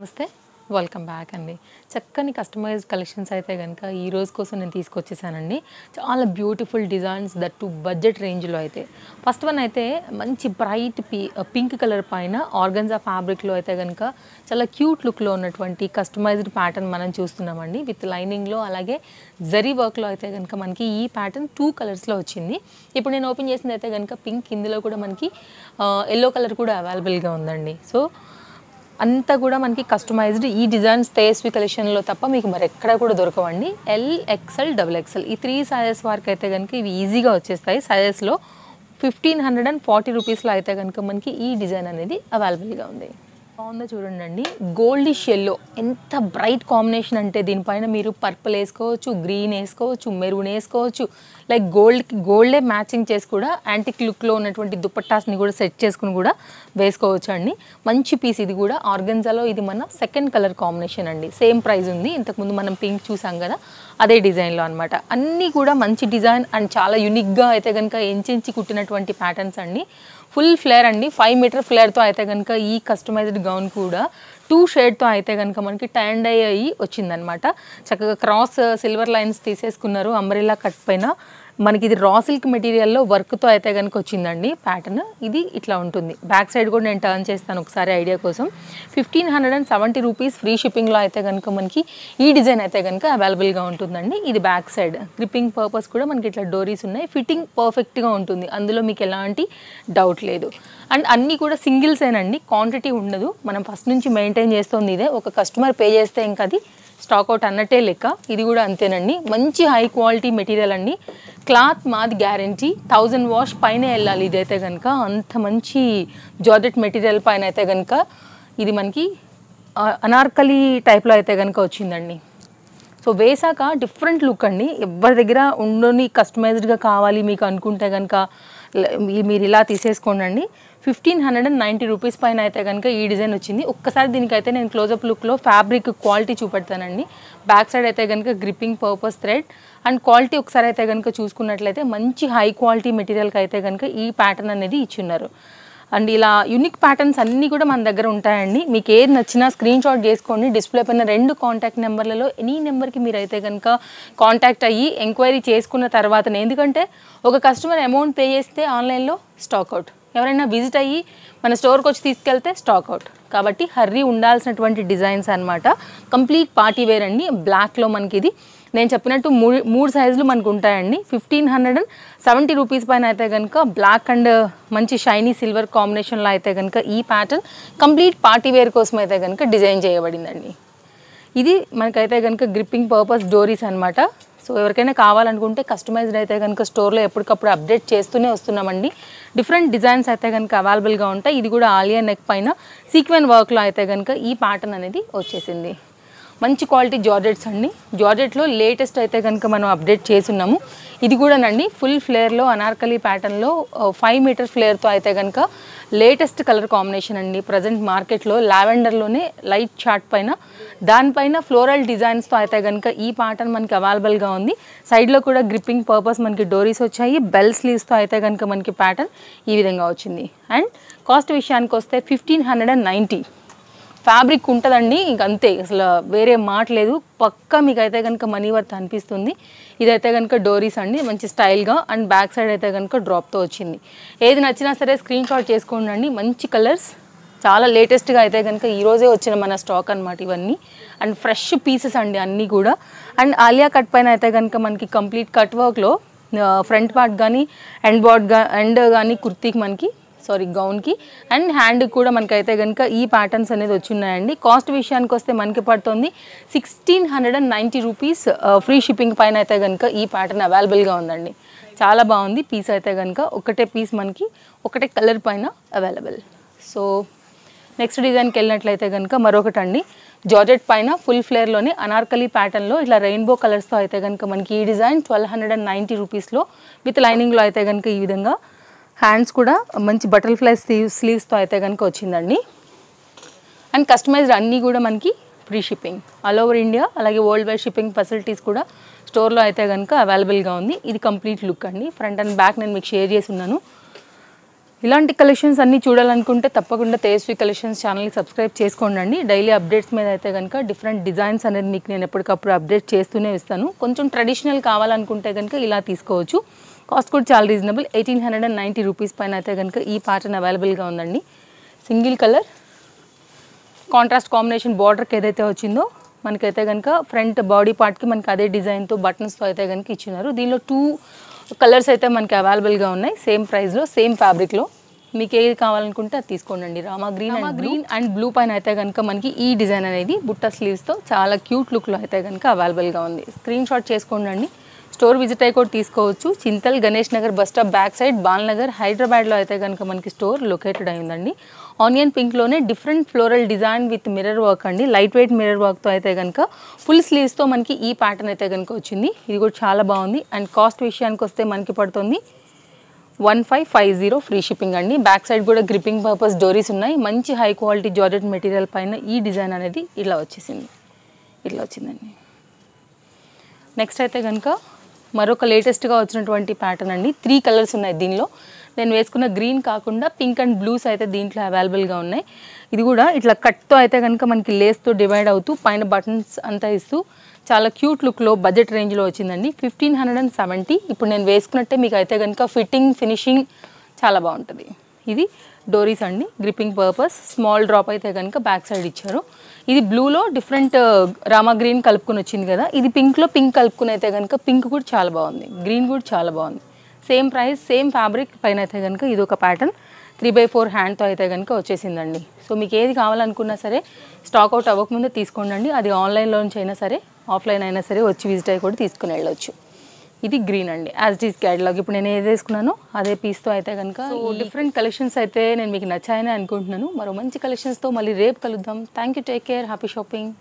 నమస్తే welcome back అండి. చక్కని కస్టమైజ్డ్ కలెక్షన్స్ అయితే కనుక ఈ రోజు కోసం నేను తీసుకొచ్చేసానండి. చాలా beautiful designs that to budget రేంజ్లో అయితే ఫస్ట్ వన్ అయితే మంచి బ్రైట్ పింక్ కలర్ పైన ఆర్గన్జా ఫ్యాబ్రిక్లో అయితే కనుక చాలా క్యూట్ లుక్లో ఉన్నటువంటి కస్టమైజ్డ్ ప్యాటర్న్ మనం చూస్తున్నామండి. విత్ లైనింగ్లో అలాగే జరీ వర్క్లో అయితే కనుక మనకి ఈ ప్యాటర్న్ 2 కలర్స్లో వచ్చింది. ఇప్పుడు నేను ఓపెన్ చేసింది అయితే కనుక పింక్, ఇందులో కూడా మనకి ఎల్లో కలర్ కూడా అవైలబుల్గా ఉందండి. సో అంతా కూడా మనకి కస్టమైజ్డ్ ఈ డిజైన్స్ తేస్వి కలెక్షన్లో తప్ప మీకు మరి ఎక్కడ కూడా దొరకవండి. ఎల్, ఎక్సెల్, XXL ఈ 3 సైజెస్ వరకు అయితే కనుక ఇవి ఈజీగా వచ్చేస్తాయి. సైజెస్లో 1540 రూపీస్లో అయితే కనుక మనకి ఈ డిజైన్ అనేది అవైలబుల్గా ఉంది. బాగుందో చూడండి, గోల్డిష్ ఎల్లో ఎంత బ్రైట్ కాంబినేషన్ అంటే దీనిపైన మీరు పర్పుల్ వేసుకోవచ్చు, గ్రీన్ వేసుకోవచ్చు, మెరూన్ వేసుకోవచ్చు. లైక్ గోల్డే మ్యాచింగ్ చేసి కూడా యాంటిక్ లుక్లో ఉన్నటువంటి దుపట్టాస్ని కూడా సెట్ చేసుకుని కూడా వేసుకోవచ్చు అండి. మంచి పీస్ ఇది కూడా ఆర్గన్జాలో. ఇది మన సెకండ్ కలర్ కాంబినేషన్ అండి. సేమ్ ప్రైస్ ఉంది. ఇంతకుముందు మనం పింక్ చూసాం కదా, అదే డిజైన్లో అనమాట. అన్నీ కూడా మంచి డిజైన్ అండ్ చాలా యూనిక్గా అయితే కనుక ఎంచి కుట్టినటువంటి ప్యాటర్న్స్ అండి. ఫుల్ ఫ్లేర్ అండి, 5 మీటర్ ఫ్లేర్తో అయితే కనుక ఈ కస్టమైజ్డ్ గౌన్ కూడా 2 షేడ్తో అయితే కనుక మనకి టైన్ డై అయ్యి వచ్చిందనమాట. చక్కగా క్రాస్ సిల్వర్ లైన్స్ తీసేసుకున్నారు. అంబ్రెల్లా కట్ పైన మనకి ఇది రా సిల్క్ మెటీరియల్లో వర్క్తో అయితే కనుక వచ్చిందండి ప్యాటర్న్. ఇది ఇట్లా ఉంటుంది. బ్యాక్ సైడ్ కూడా నేను టర్న్ చేస్తాను ఒకసారి ఐడియా కోసం. 1570 రూపీస్ ఫ్రీ షిప్పింగ్లో అయితే కనుక మనకి ఈ డిజైన్ అయితే కనుక అవైలబుల్గా ఉంటుందండి. ఇది బ్యాక్ సైడ్ గ్రిప్పింగ్ పర్పస్ కూడా మనకి ఇట్లా డోరీస్ ఉన్నాయి. ఫిట్టింగ్ పర్ఫెక్ట్గా ఉంటుంది, అందులో మీకు ఎలాంటి డౌట్ లేదు. అండ్ అన్నీ కూడా సింగిల్సేనండి, క్వాంటిటీ ఉండదు. మనం ఫస్ట్ నుంచి మెయింటైన్ చేస్తుంది ఇదే. ఒక కస్టమర్ పే చేస్తే ఇంకా అది స్టాక్అవుట్ అన్నట్టే లెక్క. ఇది కూడా అంతేనండి. మంచి హై క్వాలిటీ మెటీరియల్ అండి. క్లాత్ మాది గ్యారంటీ, 1000 వాష్ పైన వెళ్ళాలి ఇదైతే కనుక. అంత మంచి జార్జెట్ మెటీరియల్ పైన అయితే కనుక ఇది మనకి అనార్కలి టైప్లో అయితే కనుక వచ్చిందండి. సో వేసాక డిఫరెంట్ లుక్ అండి. ఎవరి దగ్గర ఉండని కస్టమైజ్డ్గా కావాలి మీకు అనుకుంటే కనుక మీరు ఇలా తీసేసుకోండి. 1590 రూపీస్ పైన అయితే కనుక ఈ డిజైన్ వచ్చింది. ఒక్కసారి దీనికైతే నేను క్లోజప్ లుక్లో ఫ్యాబ్రిక్ క్వాలిటీ చూపెడతానండి. బ్యాక్ సైడ్ అయితే కనుక gripping purpose thread and quality ఒకసారి అయితే కనుక చూసుకున్నట్లయితే మంచి హై క్వాలిటీ మెటీరియల్కి అయితే కనుక ఈ ప్యాటర్న్ అనేది ఇచ్చిన్నారు. అండ్ ఇలా యూనిక్ ప్యాటర్న్స్ అన్నీ కూడా మన దగ్గర ఉంటాయండి. మీకు ఏది నచ్చినా స్క్రీన్ షాట్ చేసుకోండి. డిస్ప్లే పైన 2 కాంటాక్ట్ నెంబర్లలో ఎనీ నెంబర్కి మీరు అయితే కనుక కాంటాక్ట్ అయ్యి ఎంక్వైరీ చేసుకున్న తర్వాతనే, ఎందుకంటే ఒక కస్టమర్ అమౌంట్ పే చేస్తే ఆన్లైన్లో స్టాక్అవుట్, ఎవరైనా విజిట్ అయ్యి మన స్టోర్కి వచ్చి తీసుకెళ్తే స్టాక్అవుట్. కాబట్టి హర్రీ ఉండాల్సినటువంటి డిజైన్స్ అనమాట. కంప్లీట్ పార్టీ వేర్ అండి. బ్లాక్లో మనకి ఇది నేను చెప్పినట్టు 3 సైజులు మనకు ఉంటాయండి. 1570 రూపీస్ పైన అయితే కనుక బ్లాక్ అండ్ మంచి షైనీ సిల్వర్ కాంబినేషన్లో అయితే కనుక ఈ ప్యాటర్న్ కంప్లీట్ పార్టీ వేర్ కోసం అయితే కనుక డిజైన్ చేయబడిందండి. ఇది మనకైతే కనుక గ్రిప్పింగ్ పర్పస్ డోరీస్ అనమాట. సో ఎవరికైనా కావాలనుకుంటే కస్టమైజ్డ్ అయితే కనుక స్టోర్లో ఎప్పటికప్పుడు అప్డేట్ చేస్తూనే వస్తున్నామండి. డిఫరెంట్ డిజైన్స్ అయితే కనుక అవైలబుల్గా ఉంటాయి. ఇది కూడా ఆలియా నెక్ పైన సీక్వెన్ వర్క్లో అయితే కనుక ఈ ప్యాటర్న్ అనేది వచ్చేసింది. మంచి క్వాలిటీ జార్జెట్స్ అండి. జార్జెట్లో లేటెస్ట్ అయితే కనుక మనం అప్డేట్ చేస్తున్నాము. ఇది కూడానండి ఫుల్ ఫ్లేర్లో అనార్కలి ప్యాటర్న్లో 5 మీటర్ ఫ్లేర్తో అయితే కనుక లేటెస్ట్ కలర్ కాంబినేషన్ అండి. ప్రజెంట్ మార్కెట్లో లావెండర్లోనే లైట్ చార్ట్ పైన దానిపైన ఫ్లోరల్ డిజైన్స్తో అయితే కనుక ఈ ప్యాటర్న్ మనకి అవైలబుల్గా ఉంది. సైడ్లో కూడా గ్రిప్పింగ్ పర్పస్ మనకి డోరీస్ వచ్చాయి. బెల్ స్లీవ్స్తో అయితే కనుక మనకి ప్యాటర్న్ ఈ విధంగా వచ్చింది. అండ్ కాస్ట్ విషయానికి వస్తే 1590 ఫ్యాబ్రిక్ ఉంటుందండి. ఇంకంతే, అసలు వేరే మాట లేదు. పక్కా మీకు అయితే కనుక మనీ వర్త్ అనిపిస్తుంది. ఇదైతే కనుక డోరీస్ అండి, మంచి స్టైల్గా అండ్ బ్యాక్ సైడ్ అయితే కనుక డ్రాప్తో వచ్చింది. ఏది నచ్చినా సరే స్క్రీన్ షాట్ చేసుకోండి. మంచి కలర్స్, చాలా లేటెస్ట్గా అయితే కనుక ఈరోజే వచ్చిన మన స్టాక్ అనమాట ఇవన్నీ. అండ్ ఫ్రెష్ పీసెస్ అండి అన్నీ కూడా. అండ్ ఆలియా కట్ పైన అయితే కనుక మనకి కంప్లీట్ కట్ వర్క్లో ఫ్రంట్ పార్ట్ కానీ ఎండ్ కానీ కుర్తీకి మనకి గౌన్కి అండ్ హ్యాండ్కి కూడా మనకైతే కనుక ఈ ప్యాటర్న్స్ అనేది వచ్చున్నాయండి. కాస్ట్ విషయానికి వస్తే మనకి పడుతుంది 1690 రూపీస్ ఫ్రీ షిప్పింగ్ పైన అయితే కనుక ఈ ప్యాటర్న్ అవైలబుల్గా ఉందండి. చాలా బాగుంది పీస్ అయితే కనుక. ఒకటే పీస్ మనకి ఒకటే కలర్ పైన అవైలబుల్. సో నెక్స్ట్ డిజైన్కి వెళ్ళినట్లయితే కనుక మరొకటి అండి. జార్జెట్ పైన ఫుల్ ఫ్లేర్లోనే అనార్కలి ప్యాటర్న్లో ఇట్లా రెయిన్బో కలర్స్తో అయితే కనుక మనకి ఈ డిజైన్ 1290 రూపీస్లో విత్ లైనింగ్లో అయితే కనుక ఈ విధంగా హ్యాండ్స్ కూడా మంచి బటర్ఫ్లై స్లీవ్స్తో అయితే కనుక వచ్చిందండి. అండ్ కస్టమైజ్డ్ అన్నీ కూడా మనకి free shipping all over India, అలాగే వరల్డ్ వైడ్ షిప్పింగ్ ఫెసిలిటీస్ కూడా స్టోర్లో అయితే కనుక అవైలబుల్గా ఉంది. ఇది కంప్లీట్ లుక్ అండి. ఫ్రంట్ అండ్ బ్యాక్ నేను మీకు షేర్ చేసి ఉన్నాను. ఇలాంటి కలెక్షన్స్ అన్నీ చూడాలనుకుంటే తప్పకుండా తేజస్వి కలెక్షన్స్ ఛానల్ని సబ్స్క్రైబ్ చేసుకోండి. డైలీ అప్డేట్స్ మీద అయితే కనుక డిఫరెంట్ డిజైన్స్ అనేది మీకు నేను ఎప్పటికప్పుడు అప్డేట్ చేస్తూనే ఇస్తాను. కొంచెం ట్రెడిషనల్ కావాలనుకుంటే కనుక ఇలా తీసుకోవచ్చు. కాస్ట్ కూడా చాలా రీజనబుల్, 1890 రూపీస్ పైన అయితే కనుక ఈ ప్యాటర్న్ అవైలబుల్గా ఉందండి. సింగిల్ కలర్ కాంట్రాస్ట్ కాంబినేషన్ బార్డర్కి ఏదైతే వచ్చిందో మనకైతే కనుక ఫ్రంట్ బాడీ పార్ట్కి మనకి అదే డిజైన్తో బటన్స్తో అయితే కనుక ఇచ్చినారు. దీనిలో 2 కలర్స్ అయితే మనకి అవైలబుల్గా ఉన్నాయి. సేమ్ ప్రైస్లో సేమ్ ఫ్యాబ్రిక్లో మీకు ఏది కావాలనుకుంటే అది తీసుకోండి. రామా గ్రీన్ అండ్ బ్లూ పైన అయితే కనుక మనకి ఈ డిజైన్ అనేది బుట్ట స్లీవ్స్తో చాలా క్యూట్ లుక్లో అయితే కనుక అవైలబుల్గా ఉంది. స్క్రీన్ షాట్ చేసుకోండి. స్టోర్ విజిట్ అయ్యి కూడా తీసుకోవచ్చు. Chintal Ganesh Nagar bus stop back side Balnagar హైదరాబాద్లో అయితే కనుక మనకి స్టోర్ లొకేటెడ్ అయిందండి. ఆనియన్ పింక్లోనే different floral design with mirror work అండి. లైట్ వెయిట్ మిర్రర్ వర్క్తో అయితే కనుక ఫుల్ స్లీవ్స్తో మనకి ఈ ప్యాటర్న్ అయితే కనుక వచ్చింది. ఇది కూడా చాలా బాగుంది. అండ్ కాస్ట్ విషయానికి వస్తే మనకి పడుతుంది 1550 ఫ్రీ షిప్పింగ్ అండి. బ్యాక్ సైడ్ కూడా గ్రిప్పింగ్ పర్పస్ డోరీస్ ఉన్నాయి. మంచి హై క్వాలిటీ జార్జెట్ మెటీరియల్ పైన ఈ డిజైన్ అనేది ఇట్లా వచ్చిందండి. నెక్స్ట్ అయితే కనుక మరొక లేటెస్ట్గా వచ్చినటువంటి ప్యాటర్న్ అండి. 3 కలర్స్ ఉన్నాయి దీనిలో. నేను వేసుకున్న గ్రీన్ కాకుండా పింక్ అండ్ బ్లూస్ అయితే దీంట్లో అవైలబుల్గా ఉన్నాయి. ఇది కూడా ఇట్లా కట్తో అయితే కనుక మనకి లేస్తో డివైడ్ అవుతూ పైన బటన్స్ అంతా ఇస్తూ చాలా క్యూట్ లుక్లో బడ్జెట్ రేంజ్లో వచ్చిందండి. 1570. ఇప్పుడు నేను వేసుకున్నట్టే మీకు అయితే కనుక ఫినిషింగ్ చాలా బాగుంటుంది. ఇది డోరీస్ అండి, గ్రిప్పింగ్ పర్పస్. స్మాల్ డ్రాప్ అయితే కనుక బ్యాక్ సైడ్ ఇచ్చారు. ఇది బ్లూలో డిఫరెంట్ రామా గ్రీన్ కలుపుకొని వచ్చింది కదా, ఇది పింక్లో పింక్ కలుపుకుని అయితే కనుక పింక్ కూడా చాలా బాగుంది, గ్రీన్ కూడా చాలా బాగుంది. సేమ్ ప్రైస్ సేమ్ ఫ్యాబ్రిక్ పైన అయితే కనుక ఇది ఒక ప్యాటర్న్ 3/4 హ్యాండ్తో అయితే కనుక వచ్చేసిందండి. సో మీకు ఏది కావాలనుకున్నా సరే స్టాక్ అవుట్ అవ్వకముందే తీసుకోండి. అది ఆన్లైన్లో నుంచి అయినా సరే ఆఫ్లైన్ అయినా సరే వచ్చి విజిట్ అయ్యి కూడా తీసుకుని వెళ్ళొచ్చు. ఇది గ్రీన్ అండి, యాజ్ ఇట్ ఈస్ క్యాటలాగ్. ఇప్పుడు నేను ఏది వేసుకున్నానో అదే పీస్తో అయితే కనుక డిఫరెంట్ కలెక్షన్స్ అయితే నేను మీకు నచ్చాయని అనుకుంటున్నాను. మరో మంచి కలెక్షన్స్తో మళ్ళీ రేపు కలుద్దాం. Thank you, take care, happy shopping.